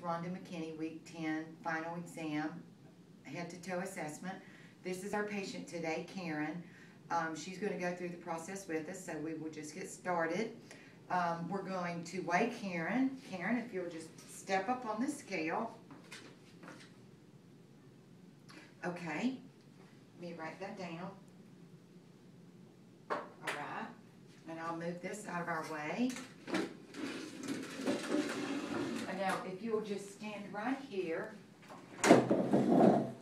Ronda McKinney, week 10, final exam, head to toe assessment. This is our patient today, Karen. She's going to go through the process with us, so we will just get started. We're going to weigh Karen. Karen, if you'll just step up on the scale. Okay, let me write that down. All right, and I'll move this out of our way. And now, if you'll just stand right here,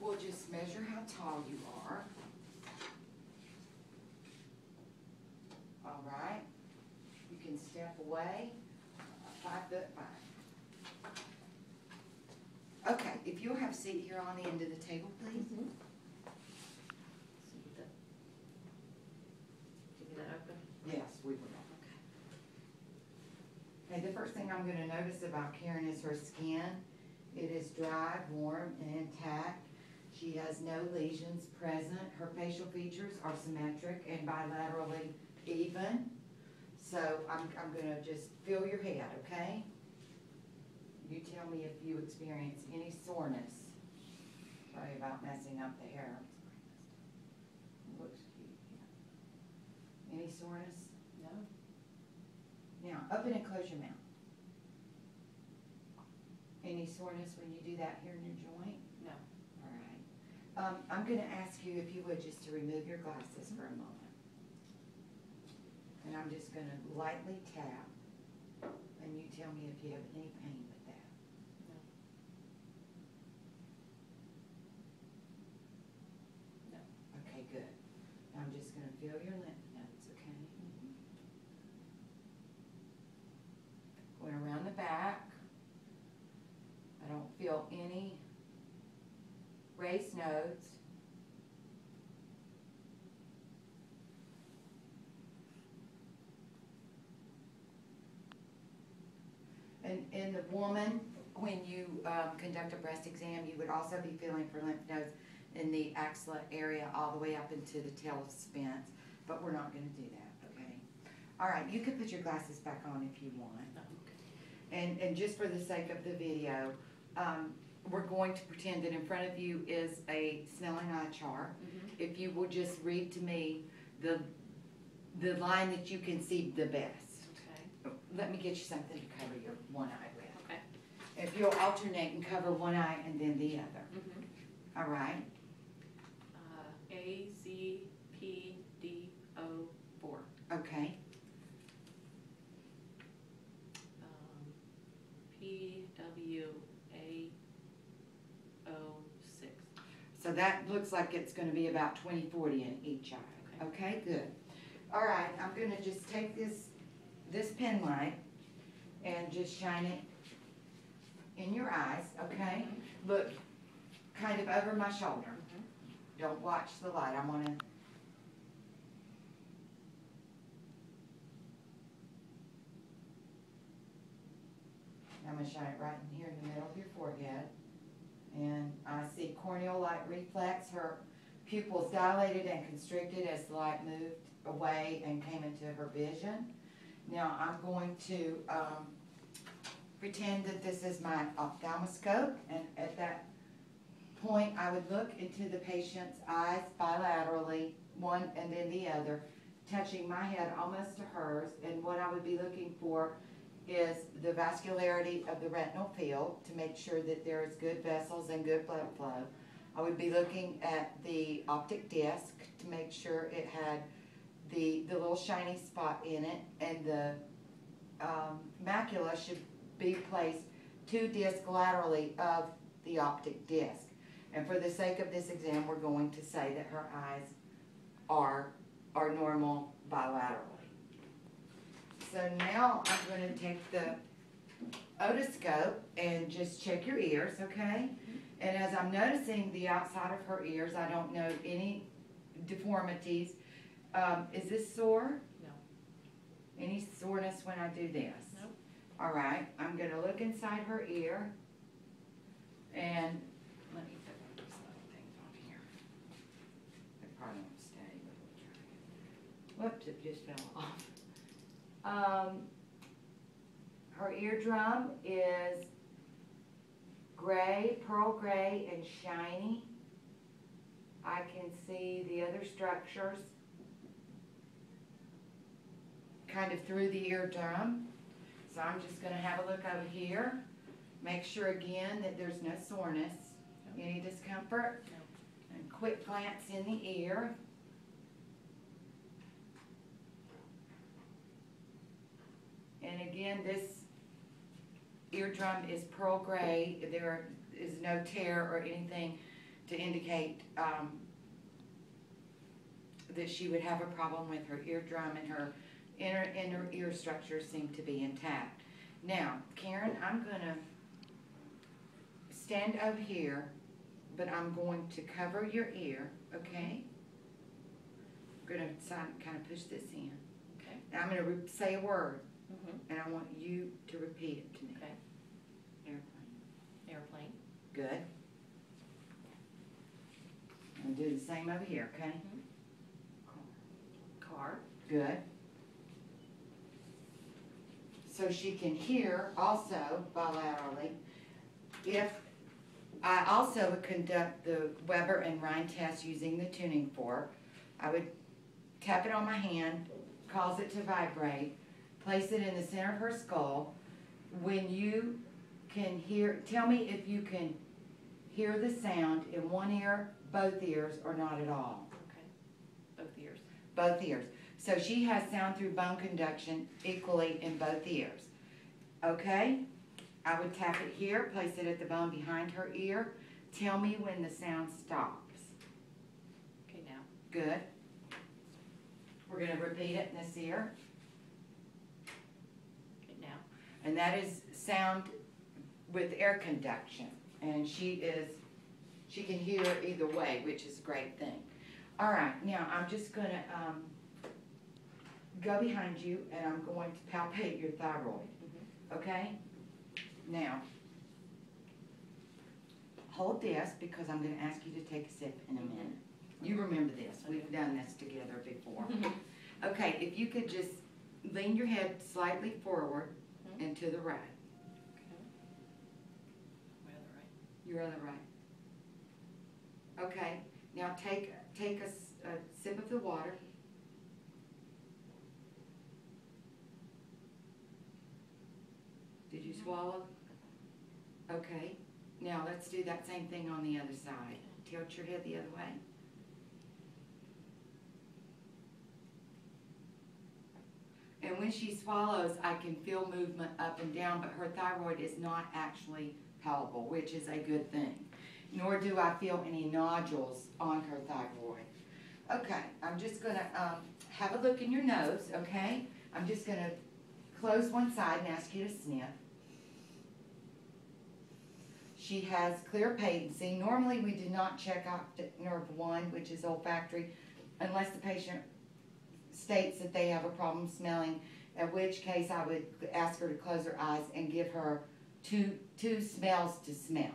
we'll just measure how tall you are. All right, you can step away, 5'5". Okay, if you'll have a seat here on the end of the table, please. Keep that open? Yes, we will. Okay, the first thing I'm going to notice about Karen is her skin. It is dry, warm, and intact. She has no lesions present. Her facial features are symmetric and bilaterally even. So I'm going to just feel your head, okay? You tell me if you experience any soreness. Sorry about messing up the hair. Looks cute. Yeah. Any soreness? No? Now, open and close your mouth. Any soreness when you do that here in your joint? No. All right. I'm going to ask you, if you would, just to remove your glasses for a moment. And I'm just going to lightly tap. And you tell me if you have any pain with that. No. No. Okay, good. Now I'm just going to feel your lymph nodes, okay? Going around the back. I don't feel any raised nodes. And the woman, when you conduct a breast exam, you would also be feeling for lymph nodes in the axilla area all the way up into the tail of Spence, but we're not going to do that, okay? All right, you can put your glasses back on if you want. And just for the sake of the video, we're going to pretend that in front of you is a Snellen eye chart. If you will just read to me the line that you can see the best. Okay. Let me get you something to cover your one eye with. Okay. If you'll alternate and cover one eye and then the other. All right. AZPDO4. Okay. PWA06. So that looks like it's going to be about 20/40 in each eye. Okay, good. All right, I'm going to just take this pen light and just shine it in your eyes, okay? Look kind of over my shoulder. Don't watch the light. I'm going to... I'm going to shine it right in here in the middle of your forehead. And I see corneal light reflex. Her pupils dilated and constricted as the light moved away and came into her vision. Now I'm going to pretend that this is my ophthalmoscope, and at that point I would look into the patient's eyes bilaterally, one and then the other, touching my head almost to hers, and what I would be looking for is the vascularity of the retinal field to make sure that there is good vessels and good blood flow. I would be looking at the optic disc to make sure it had the little shiny spot in it, and the macula should be placed 2 discs laterally of the optic disc. And for the sake of this exam, we're going to say that her eyes are normal bilaterally. So now I'm going to take the otoscope and just check your ears, okay? And as I'm noticing the outside of her ears, I don't note any deformities. Is this sore? No. Any soreness when I do this? No. All right, I'm going to look inside her ear, and let me put one of these little things on here. They probably won't stay, but we'll try it. Whoops, it just fell off. Her eardrum is gray, pearl gray, and shiny. I can see the other structures kind of through the eardrum. So I'm just going to have a look over here. Make sure again that there's no soreness, any discomfort, and quick glance in the ear. And again, this eardrum is pearl gray. There is no tear or anything to indicate that she would have a problem with her eardrum, and her inner ear structures seem to be intact. Now, Karen, I'm going to stand over here, but I'm going to cover your ear, okay? I'm going to kind of push this in. Okay. Now I'm going to say a word, and I want you to repeat it to me. Okay. Airplane. Airplane. Good. I'm going to do the same over here, okay? Car. Good. So she can hear also bilaterally. If I also would conduct the Weber and Rhine test using the tuning fork, I would tap it on my hand, cause it to vibrate, place it in the center of her skull. When you can hear, tell me if you can hear the sound in one ear, both ears, or not at all. Okay. Both ears. Both ears. So she has sound through bone conduction equally in both ears. Okay? I would tap it here, place it at the bone behind her ear. Tell me when the sound stops. Okay, now. Good. We're going to repeat it in this ear. Okay, now. And that is sound with air conduction. And she can hear either way, which is a great thing. All right, now I'm just going to go behind you, and I'm going to palpate your thyroid. Okay? Now, hold this, because I'm going to ask you to take a sip in a minute. You remember this. We've done this together before. Okay, if you could just lean your head slightly forward and to the right. Okay. My other right. Your other right. Okay, now take a sip of the water. Did you swallow? Okay, now let's do that same thing on the other side. Tilt your head the other way. And when she swallows, I can feel movement up and down, but her thyroid is not actually palpable, which is a good thing. Nor do I feel any nodules on her thyroid. Okay, I'm just going to have a look in your nose, okay? I'm just going to close one side and ask you to sniff. She has clear patency. Normally we do not check optic nerve 1, which is olfactory, unless the patient states that they have a problem smelling, in which case I would ask her to close her eyes and give her two smells to smell.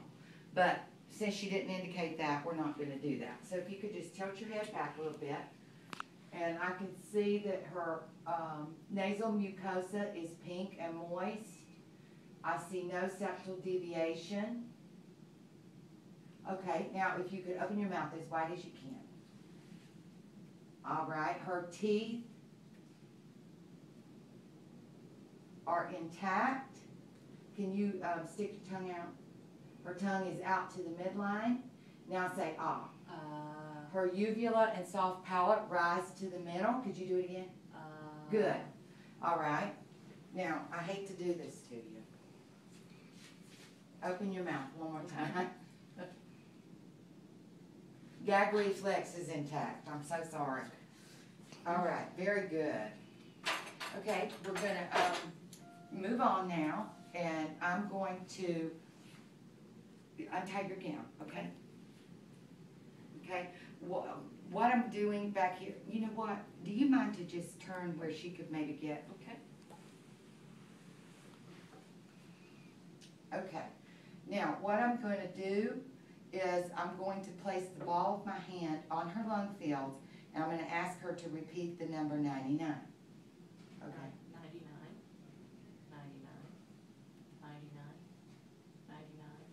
But since she didn't indicate that, we're not going to do that. So if you could just tilt your head back a little bit. And I can see that her nasal mucosa is pink and moist. I see no septal deviation. Okay, now if you could open your mouth as wide as you can. All right, her teeth are intact. Can you stick your tongue out? Her tongue is out to the midline. Now say ah. Her uvula and soft palate rise to the middle. Could you do it again? Good. All right. Now, I hate to do this to you. Open your mouth one more time. Gag reflex is intact. I'm so sorry. All right. Very good. Okay. We're going to move on now. And I'm going to untie your gown. Okay? Okay? What I'm doing back here, you know what? Do you mind to just turn where she could maybe get? Okay. Okay. Now, what I'm going to do is I'm going to place the ball of my hand on her lung fields, and I'm going to ask her to repeat the number 99. Okay. 99, 99, 99, 99, 99,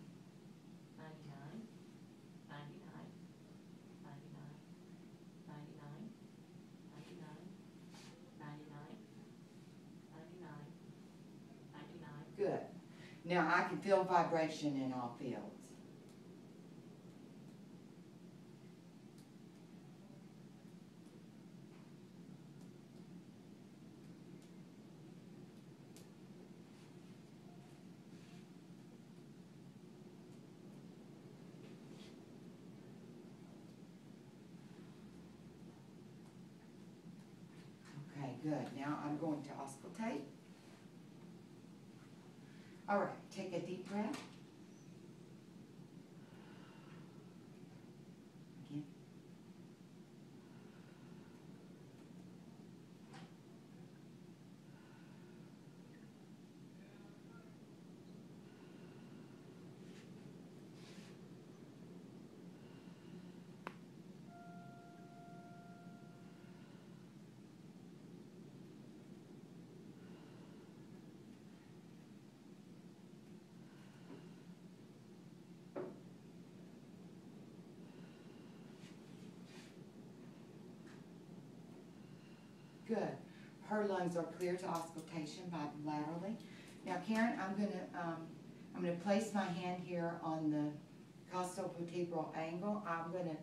Now, I can feel vibration in all fields. Okay, good. Now I'm going to auscultate. All right, take a deep breath. Again. Good. Her lungs are clear to auscultation bilaterally. Now, Karen, I'm gonna place my hand here on the costovertebral angle. I'm gonna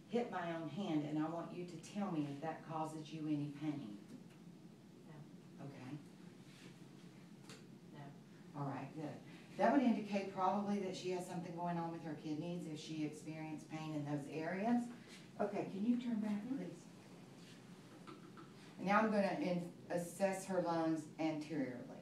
hit my own hand, and I want you to tell me if that causes you any pain. No. Okay. No. All right. Good. That would indicate probably that she has something going on with her kidneys if she experienced pain in those areas. Okay. Can you turn back, please? And now I'm going to assess her lungs anteriorly.